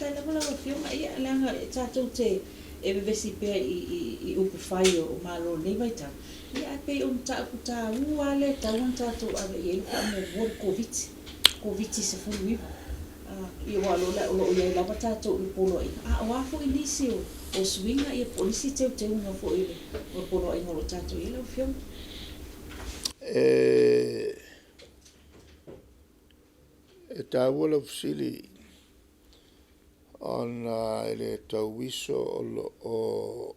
tai la fio mai langa tatou te e vesi pe I upu fai o malo nei vai ta ia pe on ta puta ua le ta on tatou ave ia ka mo vor covid se fui I walo la o ia la tatou I polo a wa fo inisi o swinga ia polisi te nga fo ile o polo ai ngolo tatou ia la fio ta wala fsili on ele tauiso o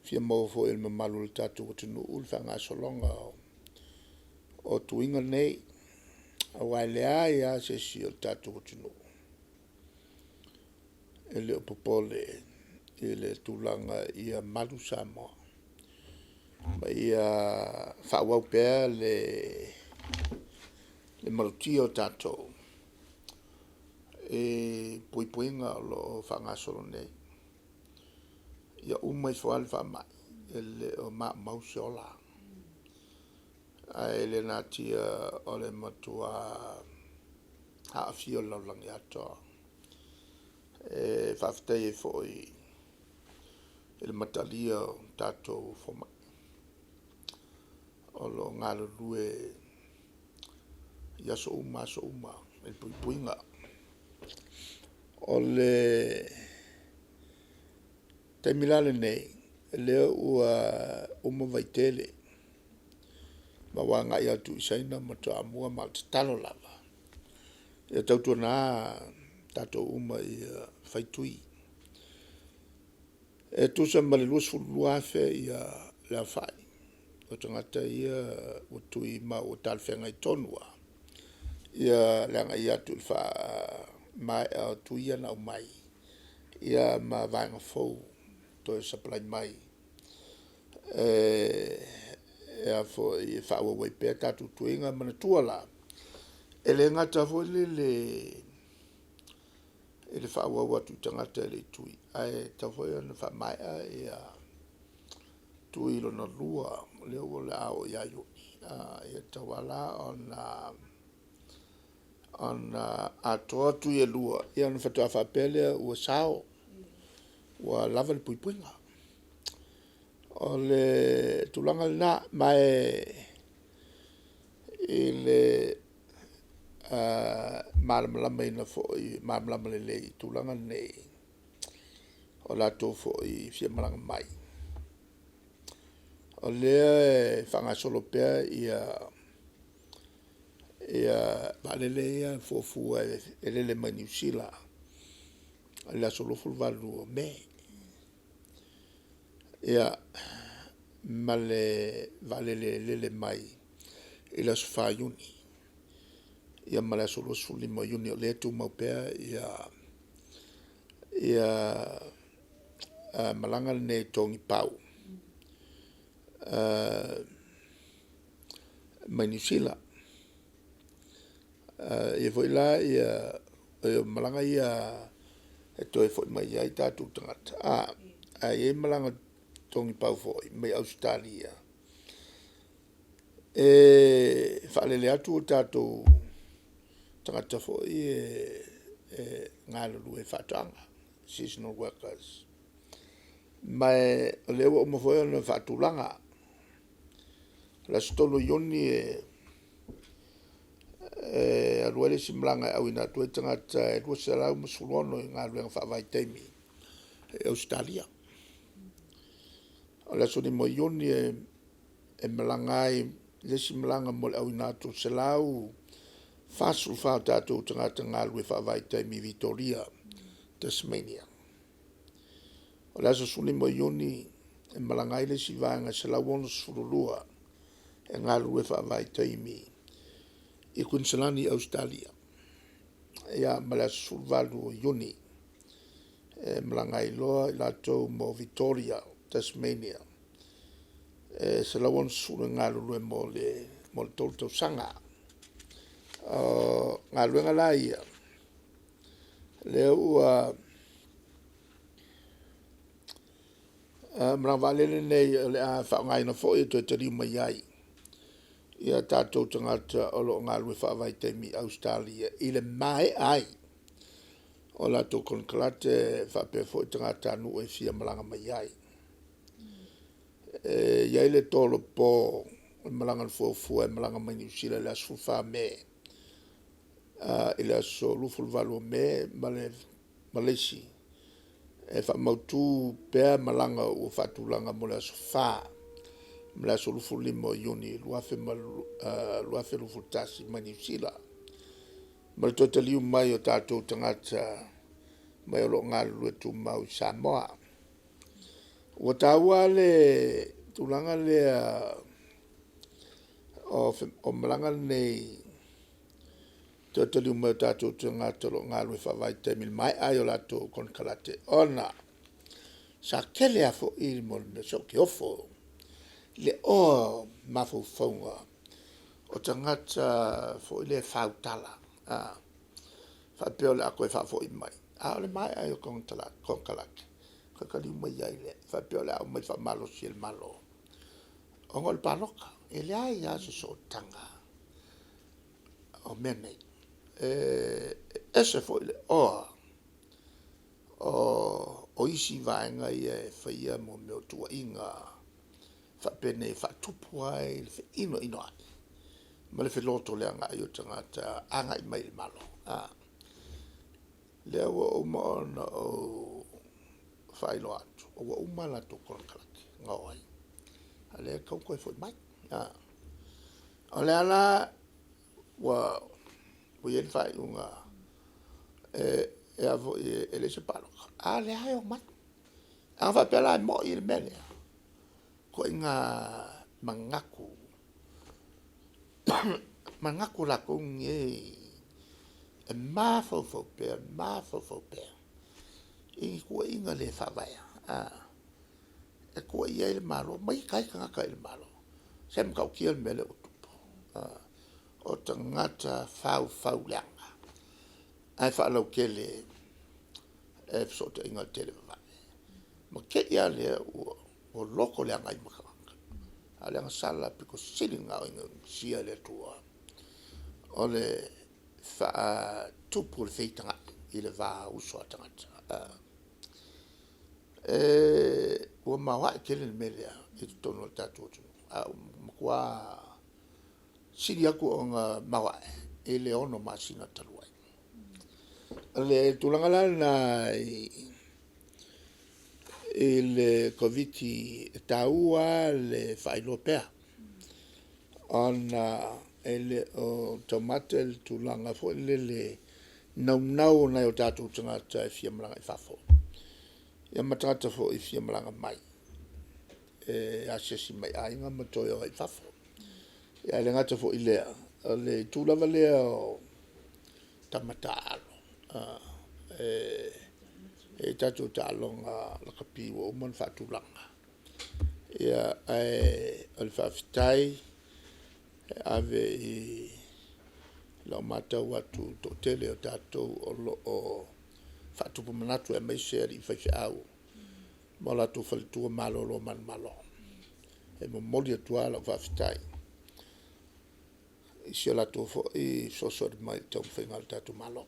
fia mo fo il mamalu tatu atunu'u fanga solonga o tuinga nei a wailea ia se si o tatu atunu'u ele o popole ele Tulaga ia malu Samoa ma ia whawau pea le marutia o tatou puipuinga lo whangasolo nei ia umai whaal whamai ele o mausiola a ele nā tia o le matua haafio laulangi atoa whaftai e fōi ele matalia o tatou whamai o lo ngālo lue ia so uma ele puipuinga o le taimilale nei leo ua uma vaitele ma wanga ia tu isaina ma to amua ma talo lava ia tautu na tato uma ia faitui e tu sa male lus fulua fe ia la fai o tangata ia o tui ma o talfenga I tonua ia langa ia tu fa mai tu ia na mai ia ma vanga fo to supply mai ia fo I fa o we peta tu tuinga mana tuala ele ngata fo ele fa o tu tangata le tui ai ta fo na fa mai ia tui lo na lua le o la o ia yo ia ta wala on atoa tu ia lua ia na fatua whapele ua sao ua lava le puipuinga o le tulanga na mai le malamalama ina fo'i malamalama lelei tulanga nei o latou fo'i fia malanga mai o lea whangasolo pea ia balele ia fofua ele mai New Zealand la solo ful valu me ia male valele mai ila sfa yuni ia male solo suli mo yuni le tu mo pea ia malanga ne tongi pau mai New Zealand ia foi la ia malanga ia e toi foi mai ia tatu tangata ia malanga tongi pau foi mai Australia whalele atu o tatu tangata foi ngalo lue whatanga seasonal workers mai lewa o mawhoi na whatulanga la stolo yoni aluele simlanga au ina tu tangata e lua sala musuluono ngā luenga whawai teimi Australia o la soni mo yoni e malangai le simlanga mo au ina tu salau fasul whao tātou tangata ngā lue whawai teimi Victoria Tasmania o la soni mo yoni e malangai le si vanga salau ono sululua e ngā lue whawai teimi I Queensland Australia ia mala sulvalu yuni mlangai loa lato mo Victoria Tasmania se lawon sulu ngalu mo le tolto sanga ngalu ngala ia le ua mravale nei le a fa ngai na foi to te mai ai ia tātou tangata o lo ngā lue whaavai teimi Australia I le mai ai o la to kon klate fa pe fo tanga tanu e fia malanga mai ai ia le tolo po malanga fo fo e malanga mai ni sila la su fa me ila so lu ful valo me malesi e fa mautu pe malanga o fa tulanga mo la su fa mla so lu ful limo yoni lu afe lu ful tasi mai ni sila mal totali mai o tato tangata mai lo ngal tu mau Samoa o tawa le tulanga le o malanga nei totali mai tato tangata lo ngal fa vai temil mai ayo la to kon kalate ona sa kele afo il mol me so ke ofo le o mafo fonga o tangata fo ile fautala fa peola ko fa fo mai le mai ayo kon kalate kakali mai ai le fa peola o mai fa malo sil malo o ngol paloka ele ai ya so tanga o mene ese fo ile o isi vaenga ia fa ia mo me tua inga fa pene fa tupuai fa ino ai ma le feloto le anga yo tangata anga i mai malo le o mo no fai lo atu o umala to kon kalaki ngoi ale ko fo mai ale ala wa yen fai unga avo ele se palo ale ai o mai ava pela mo il mele ko inga mangaku la kong e mafo pe i ko inga le fa vai e ko ia il malo mai kai ka il malo sem ka ki il mele o tupo o tangata fau langa ai fa lo kele e so te inga tele va ma ke ia le o loko le ngai maka ale nga sala piko silinga inga sia le tua ole fa tupu le feitanga ile va uso tangata o mawa kele mele e tono tatu kwa siria ko nga mawa ele ono masina taluai le tulanga na il KOVITI-19 le failopea ona ele o tomatel tulanga fo le nau na o tatu tanga ta fia malanga i fafo ia matata fo i fia malanga mai asesi mai ainga matoyo i fafo ia le ngata fo ile le tulava le o tamatalo e tatu talonga la kapi o mon fatulanga ia al fafitai ave la mata watu to tele o tatu o fatu manatu e mai seri fa au mola tu faltu malo lo man malo e mo moli tu ala fafitai isi la tu fo i so so mai to fengal tatu malo